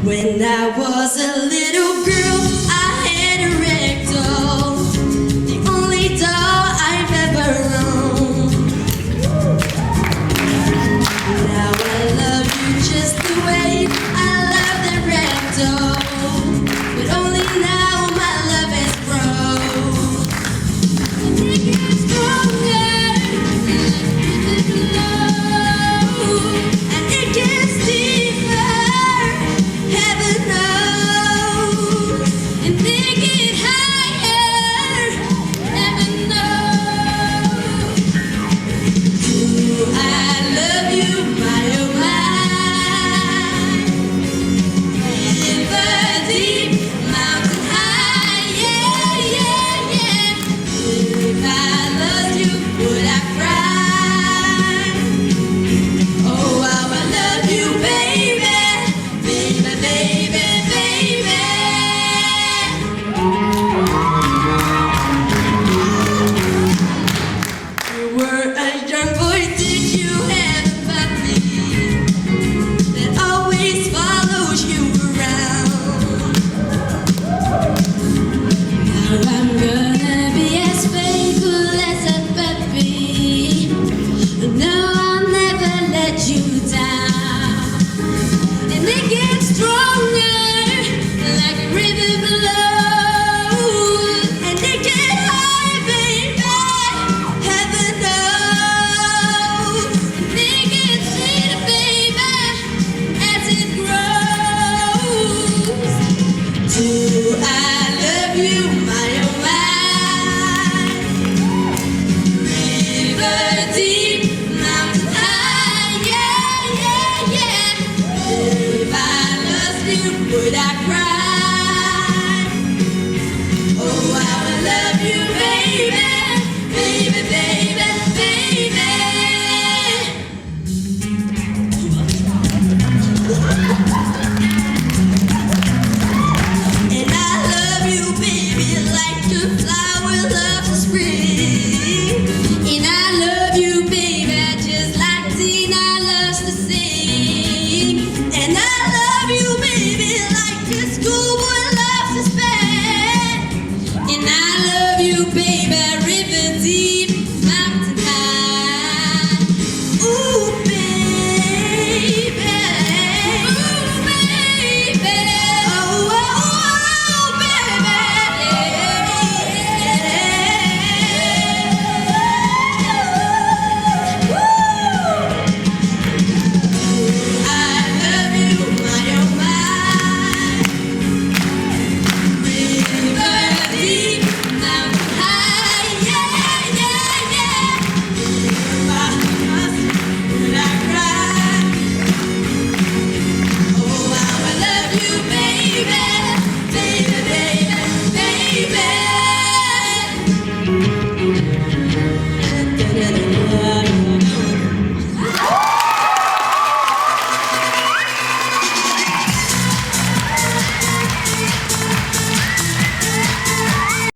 When I was a little girl, I had a rag doll, the only doll I've ever owned. Now I love you just the way I love that rag doll, but only now my love has grown. I think it's stronger, and it gets deeper. Heaven knows, and think it higher. Never know. Do I love you, my oh my? River deep, mountain high, yeah, yeah, yeah. If I loved you, would I cry? Oh, how I love you, baby. Baby, baby, baby. You were